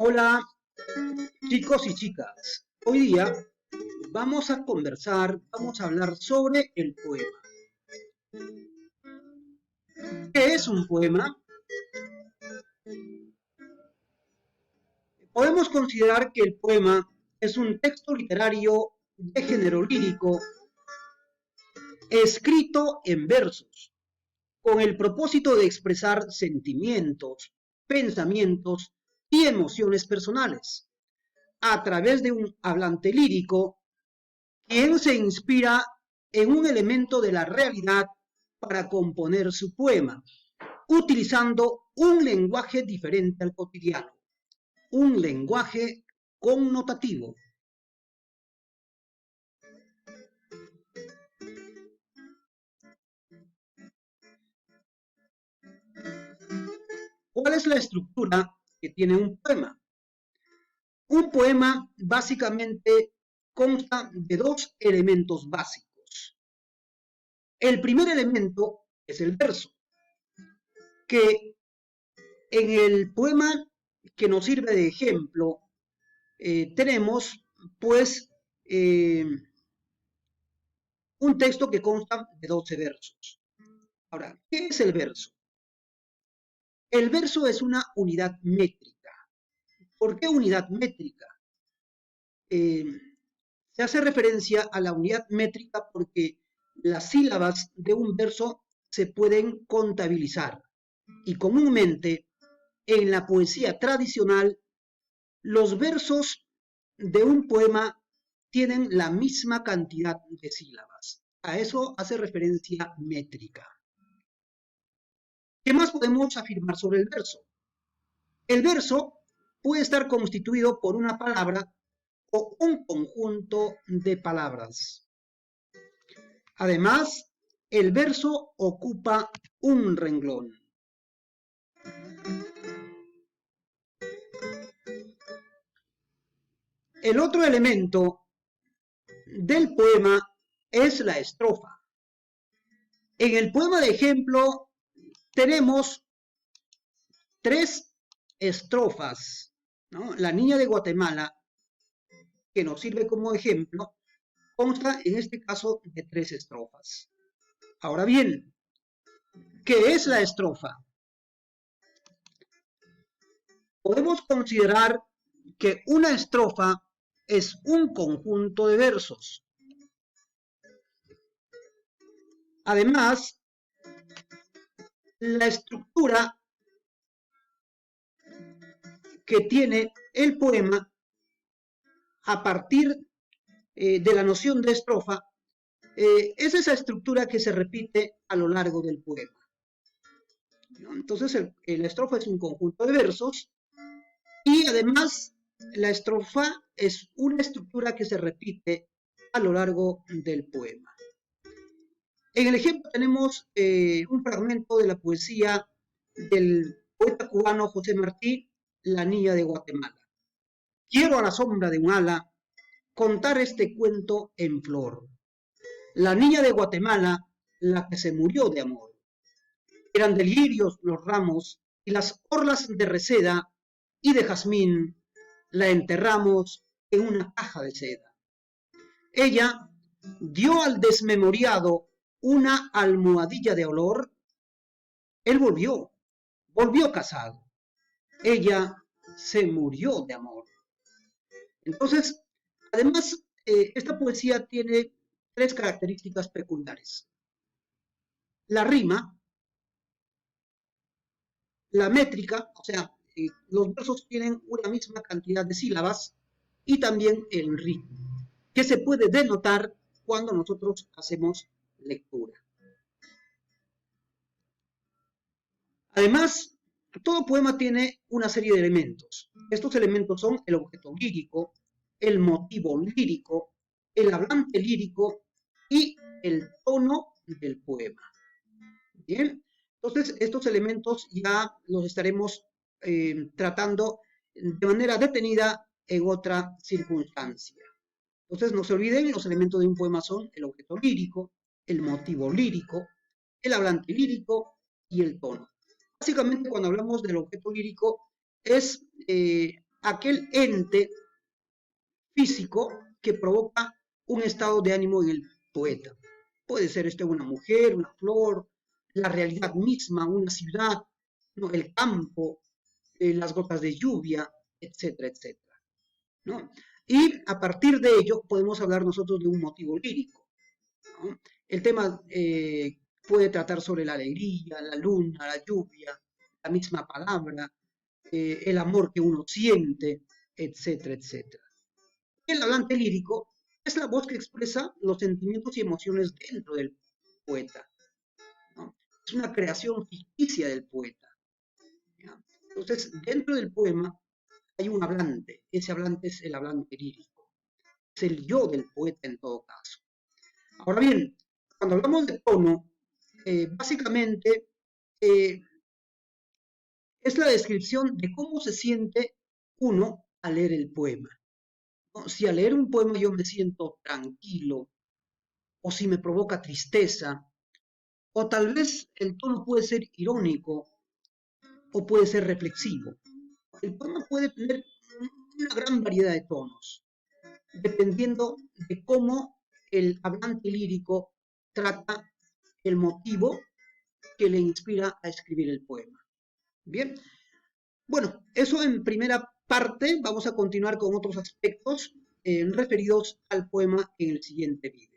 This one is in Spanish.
Hola chicos y chicas, hoy día vamos a hablar sobre el poema. ¿Qué es un poema? Podemos considerar que el poema es un texto literario de género lírico escrito en versos, con el propósito de expresar sentimientos, pensamientos y emociones personales, a través de un hablante lírico, quien se inspira en un elemento de la realidad para componer su poema, utilizando un lenguaje diferente al cotidiano, un lenguaje connotativo. ¿Cuál es la estructura que tiene un poema? Un poema básicamente consta de dos elementos básicos. El primer elemento es el verso, que en el poema que nos sirve de ejemplo tenemos pues un texto que consta de 12 versos. Ahora, ¿qué es el verso? El verso es una unidad métrica. ¿Por qué unidad métrica? Se hace referencia a la unidad métrica porque las sílabas de un verso se pueden contabilizar y comúnmente en la poesía tradicional los versos de un poema tienen la misma cantidad de sílabas. A eso hace referencia métrica. ¿Qué más podemos afirmar sobre el verso? El verso puede estar constituido por una palabra o un conjunto de palabras. Además, el verso ocupa un renglón. El otro elemento del poema es la estrofa. En el poema de ejemplo tenemos 3 estrofas, ¿no? La niña de Guatemala, que nos sirve como ejemplo, consta en este caso de 3 estrofas. Ahora bien, ¿qué es la estrofa? Podemos considerar que una estrofa es un conjunto de versos. Además, la estructura que tiene el poema a partir de la noción de estrofa es esa estructura que se repite a lo largo del poema. Entonces, la estrofa es un conjunto de versos y además la estrofa es una estructura que se repite a lo largo del poema. En el ejemplo tenemos un fragmento de la poesía del poeta cubano José Martí, La niña de Guatemala. Quiero a la sombra de un ala contar este cuento en flor. La niña de Guatemala, la que se murió de amor. Eran de lirios los ramos y las orlas de reseda y de jazmín la enterramos en una caja de seda. Ella dio al desmemoriado una almohadilla de olor. Él volvió casado. Ella se murió de amor. Entonces, además, esta poesía tiene 3 características peculiares. La rima, la métrica, o sea, los versos tienen una misma cantidad de sílabas, y también el ritmo, que se puede denotar cuando nosotros hacemos lectura. Además, todo poema tiene una serie de elementos. Estos elementos son el objeto lírico, el motivo lírico, el hablante lírico y el tono del poema. Bien, entonces estos elementos ya los estaremos tratando de manera detenida en otra circunstancia. Entonces no se olviden, los elementos de un poema son el objeto lírico, el motivo lírico, el hablante lírico y el tono. Básicamente cuando hablamos del objeto lírico es aquel ente físico que provoca un estado de ánimo en el poeta. Puede ser una mujer, una flor, la realidad misma, una ciudad, ¿no? El campo, las gotas de lluvia, etcétera, etcétera, ¿no? Y a partir de ello podemos hablar nosotros de un motivo lírico, ¿no? El tema puede tratar sobre la alegría, la luna, la lluvia, la misma palabra, el amor que uno siente, etcétera, etcétera. El hablante lírico es la voz que expresa los sentimientos y emociones dentro del poeta, ¿no? Es una creación ficticia del poeta, ¿ya? Entonces, dentro del poema hay un hablante. Ese hablante es el hablante lírico. Es el yo del poeta en todo caso. Ahora bien, cuando hablamos de tono, básicamente es la descripción de cómo se siente uno al leer el poema, ¿no? Si al leer un poema yo me siento tranquilo, o si me provoca tristeza, o tal vez el tono puede ser irónico o puede ser reflexivo. El poema puede tener una gran variedad de tonos, dependiendo de cómo el hablante lírico trata el motivo que le inspira a escribir el poema. Bien, bueno, eso en primera parte. Vamos a continuar con otros aspectos referidos al poema en el siguiente video.